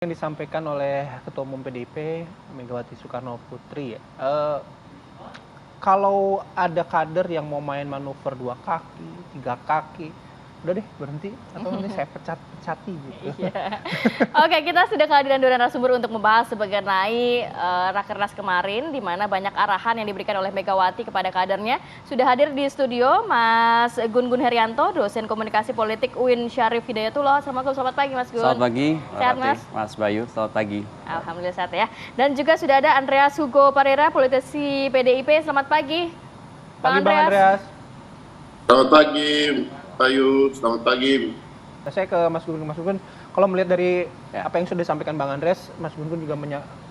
Yang disampaikan oleh Ketua Umum PDIP Megawati Soekarno Putri ya. Kalau ada kader yang mau main manuver 2 kaki, 3 kaki, udah deh berhenti atau nanti saya pecat-pecati gitu. Iya. Oke, kita sudah kehadiran dua narasumber untuk membahas mengenai Rakernas kemarin, di mana banyak arahan yang diberikan oleh Megawati kepada kadernya. Sudah hadir di studio Mas Gun Gun Herianto, dosen komunikasi politik UIN Syarif Hidayatullah. Assalamualaikum, selamat pagi Mas Gun. Selamat pagi, sehat Mas? Mas Bayu, selamat pagi. Alhamdulillah sehat ya. Dan juga sudah ada Andreas Hugo Parera, politisi PDIP. Selamat pagi. Pagi Bang Andreas. Selamat pagi, Bayu. Selamat pagi. Saya ke Mas Gun. Mas Gun, kalau melihat dari apa yang sudah disampaikan Bang Andreas, Mas Gun juga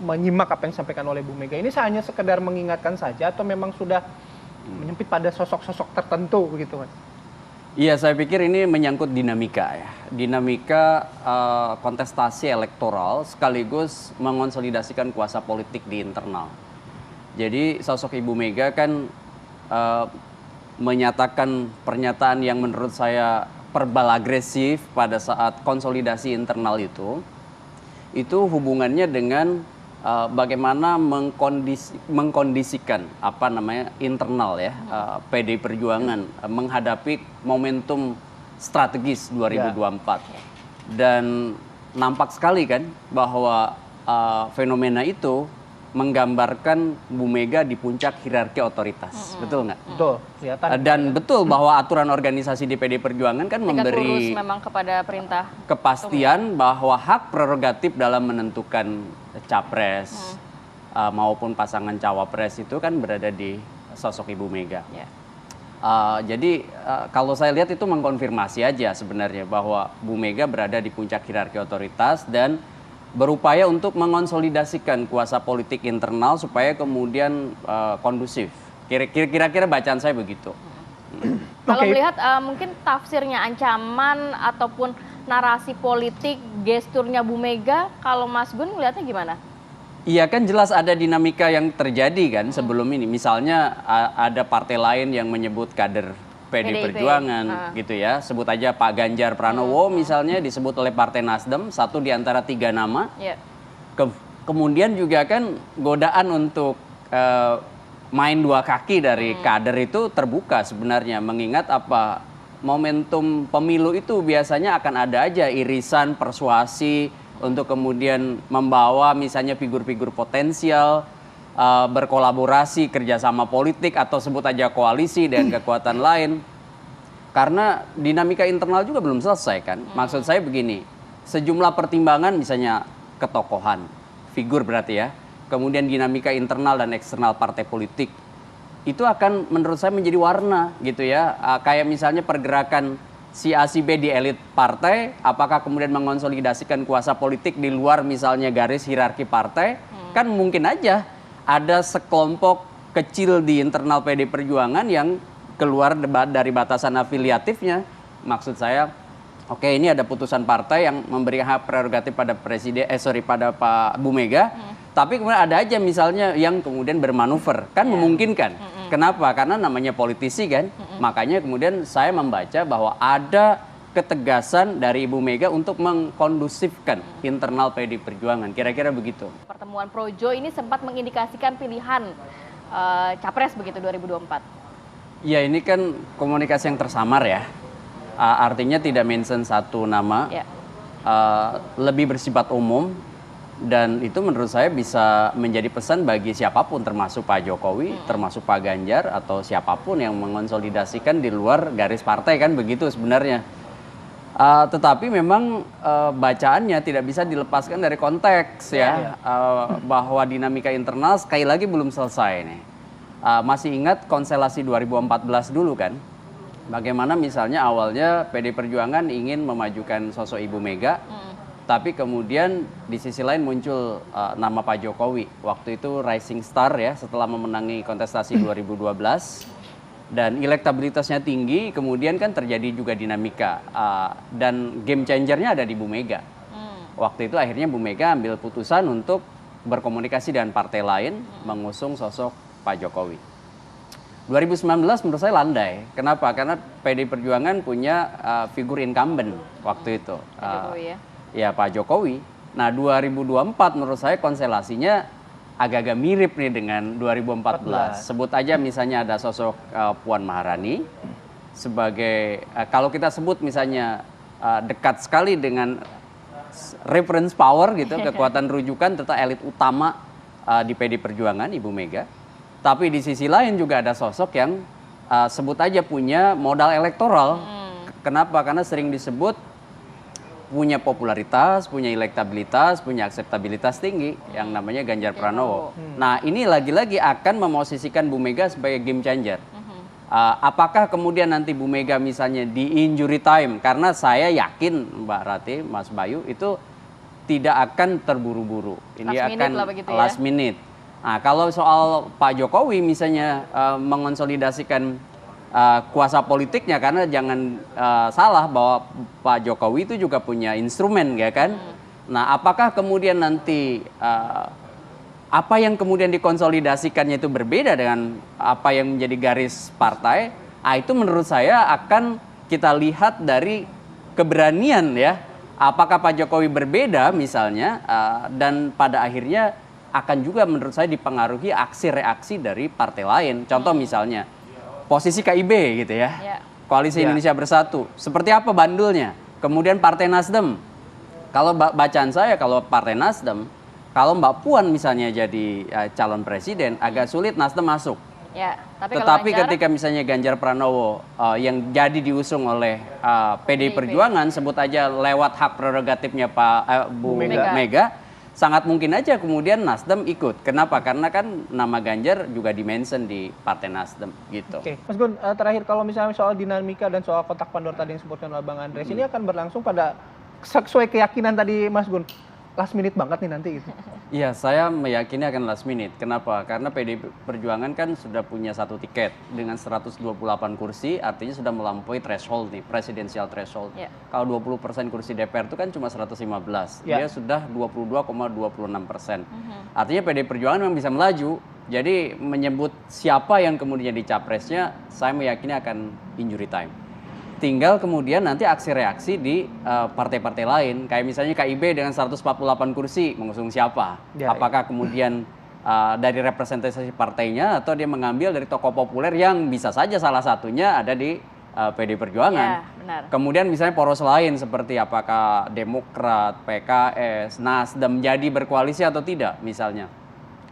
menyimak apa yang disampaikan oleh Bu Mega. Ini hanya sekedar mengingatkan saja atau memang sudah menyempit pada sosok-sosok tertentu begitu, Mas? Iya, saya pikir ini menyangkut dinamika ya. Dinamika kontestasi elektoral sekaligus mengonsolidasikan kuasa politik di internal. Jadi sosok Ibu Mega kan menyatakan pernyataan yang menurut saya verbal agresif pada saat konsolidasi internal itu hubungannya dengan bagaimana mengkondisikan internal ya PDI Perjuangan menghadapi momentum strategis 2024 dan nampak sekali kan bahwa fenomena itu menggambarkan Bu Mega di puncak hierarki otoritas, betul nggak? Betul, kelihatan. Dan betul bahwa aturan organisasi di PD Perjuangan kan memberi memang kepada perintah kepastian bahwa hak prerogatif dalam menentukan capres maupun pasangan cawapres itu kan berada di sosok Ibu Mega. Yeah. Jadi kalau saya lihat itu mengkonfirmasi aja sebenarnya bahwa Bu Mega berada di puncak hierarki otoritas dan berupaya untuk mengonsolidasikan kuasa politik internal supaya kemudian kondusif. Kira-kira bacaan saya begitu. Kalau melihat mungkin tafsirnya ancaman ataupun narasi politik, gesturnya Bu Mega, kalau Mas Gun melihatnya gimana? Iya kan jelas ada dinamika yang terjadi kan sebelum ini. Misalnya ada partai lain yang menyebut kader PD Perjuangan gitu ya. Sebut aja Pak Ganjar Pranowo misalnya disebut oleh Partai Nasdem, satu di antara 3 nama. Yeah. Kemudian juga kan godaan untuk main 2 kaki dari kader itu terbuka sebenarnya, mengingat apa momentum pemilu itu biasanya akan ada aja irisan persuasi untuk kemudian membawa misalnya figur-figur potensial berkolaborasi kerjasama politik atau sebut aja koalisi dengan kekuatan lain, karena dinamika internal juga belum selesai kan. Maksud saya begini, sejumlah pertimbangan misalnya ketokohan figur berarti ya, kemudian dinamika internal dan eksternal partai politik itu akan menurut saya menjadi warna gitu ya. Kayak misalnya pergerakan si A si B di elit partai, apakah kemudian mengonsolidasikan kuasa politik di luar misalnya garis hierarki partai, kan mungkin aja ada sekelompok kecil di internal PD Perjuangan yang keluar dari batasan afiliatifnya. Maksud saya, oke, ini ada putusan partai yang memberi hak prerogatif pada pada Pak Bu Mega, tapi kemudian ada aja misalnya yang kemudian bermanuver, kan memungkinkan. Kenapa? Karena namanya politisi kan. Makanya kemudian saya membaca bahwa ada ketegasan dari Ibu Mega untuk mengkondusifkan internal PD Perjuangan. Kira-kira begitu. Pertemuan Projo ini sempat mengindikasikan pilihan capres begitu 2024. Ya ini kan komunikasi yang tersamar ya. Artinya tidak mention satu nama. Yeah. Lebih bersifat umum. Dan itu menurut saya bisa menjadi pesan bagi siapapun, termasuk Pak Jokowi, termasuk Pak Ganjar, atau siapapun yang mengonsolidasikan di luar garis partai, kan begitu sebenarnya. Tetapi memang bacaannya tidak bisa dilepaskan dari konteks ya. Bahwa dinamika internal sekali lagi belum selesai nih. Masih ingat konstelasi 2014 dulu kan? Bagaimana misalnya awalnya PD Perjuangan ingin memajukan sosok Ibu Mega, tapi kemudian di sisi lain muncul nama Pak Jokowi. Waktu itu rising star ya setelah memenangi kontestasi 2012. Dan elektabilitasnya tinggi, kemudian kan terjadi juga dinamika. Dan game changernya ada di Bu Mega. Waktu itu akhirnya Bu Mega ambil putusan untuk berkomunikasi dengan partai lain, mengusung sosok Pak Jokowi. 2019 menurut saya landai. Kenapa? Karena PD Perjuangan punya figur incumbent waktu itu. Jokowi ya? Ya Pak Jokowi. Nah, 2024 menurut saya konstelasinya agak-agak mirip nih dengan 2014. Sebut aja misalnya ada sosok Puan Maharani sebagai kalau kita sebut misalnya dekat sekali dengan reference power gitu, kekuatan rujukan tentang elit utama di PD Perjuangan, Ibu Mega. Tapi di sisi lain juga ada sosok yang sebut aja punya modal elektoral. Kenapa? Karena sering disebut punya popularitas, punya elektabilitas, punya akseptabilitas tinggi yang namanya Ganjar Pranowo. Nah, ini lagi-lagi akan memosisikan Bu Mega sebagai game changer. Apakah kemudian nanti Bu Mega misalnya di injury time, karena saya yakin Mbak Rati, Mas Bayu itu tidak akan terburu-buru. Ini akan last minute. Nah, kalau soal Pak Jokowi misalnya mengonsolidasikan kuasa politiknya, karena jangan salah bahwa Pak Jokowi itu juga punya instrumen ya kan. Nah, apakah kemudian nanti apa yang kemudian dikonsolidasikannya itu berbeda dengan apa yang menjadi garis partai? Itu menurut saya akan kita lihat dari keberanian ya. Apakah Pak Jokowi berbeda misalnya dan pada akhirnya akan juga menurut saya dipengaruhi aksi reaksi dari partai lain. Contoh misalnya posisi KIB gitu ya, Koalisi Indonesia Bersatu. Seperti apa bandulnya? Kemudian Partai Nasdem. Kalau bacaan saya, kalau Partai Nasdem, kalau Mbak Puan misalnya jadi calon presiden, agak sulit Nasdem masuk. Ya, Tetapi ketika misalnya Ganjar Pranowo yang jadi diusung oleh PDI Perjuangan, sebut aja lewat hak prerogatifnya Bu Mega, sangat mungkin aja kemudian Nasdem ikut. Kenapa? Karena kan nama Ganjar juga dimention di Partai Nasdem gitu. Oke, Mas Gun, terakhir kalau misalnya soal dinamika dan soal kotak Pandora tadi yang disebutkan oleh Bang Andreas, ini akan berlangsung pada sesuai keyakinan tadi Mas Gun, last minute banget nih nanti gitu. Iya, saya meyakini akan last minute. Kenapa? Karena PDI Perjuangan kan sudah punya satu tiket dengan 128 kursi, artinya sudah melampaui threshold nih, presidential threshold. Kalau 20% kursi DPR itu kan cuma 115, dia sudah 22,26%. Artinya PDI Perjuangan memang bisa melaju. Jadi menyebut siapa yang kemudian jadi capresnya, saya meyakini akan injury time. Tinggal kemudian nanti aksi reaksi di partai-partai lain. Kayak misalnya KIB dengan 148 kursi mengusung siapa? Apakah kemudian dari representasi partainya atau dia mengambil dari tokoh populer yang bisa saja salah satunya ada di PDI Perjuangan. Kemudian misalnya poros lain seperti apakah Demokrat, PKS, Nasdem jadi berkoalisi atau tidak misalnya.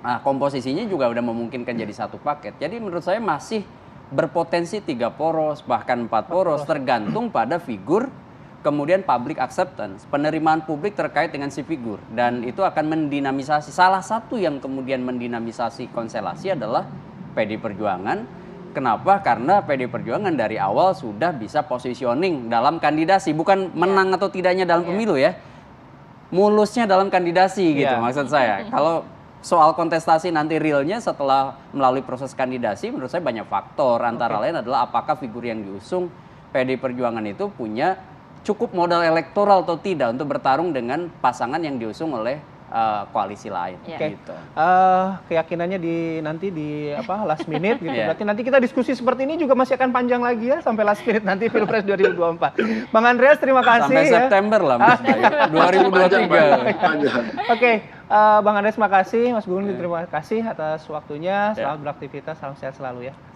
Nah, komposisinya juga udah memungkinkan jadi satu paket. Jadi menurut saya masih berpotensi 3 poros bahkan 4 poros tergantung pada figur, kemudian public acceptance, penerimaan publik terkait dengan si figur, dan itu akan mendinamisasi. Salah satu yang kemudian mendinamisasi konstelasi adalah PDI Perjuangan. Kenapa? Karena PDI Perjuangan dari awal sudah bisa positioning dalam kandidasi, bukan menang atau tidaknya dalam pemilu ya, mulusnya dalam kandidasi gitu maksud saya. Kalau soal kontestasi nanti realnya setelah melalui proses kandidasi, menurut saya banyak faktor. Antara lain adalah apakah figur yang diusung PDI Perjuangan itu punya cukup modal elektoral atau tidak untuk bertarung dengan pasangan yang diusung oleh koalisi lain. Gitu. Keyakinannya nanti di last minute gitu. Berarti nanti kita diskusi seperti ini juga masih akan panjang lagi ya sampai last minute nanti Pilpres 2024. Bang Andreas terima kasih. Sampai September lah Mas Bayu, 2023. Oke, Bang Andreas terima kasih, Mas Gun terima kasih atas waktunya. Selamat beraktivitas, salam sehat selalu ya.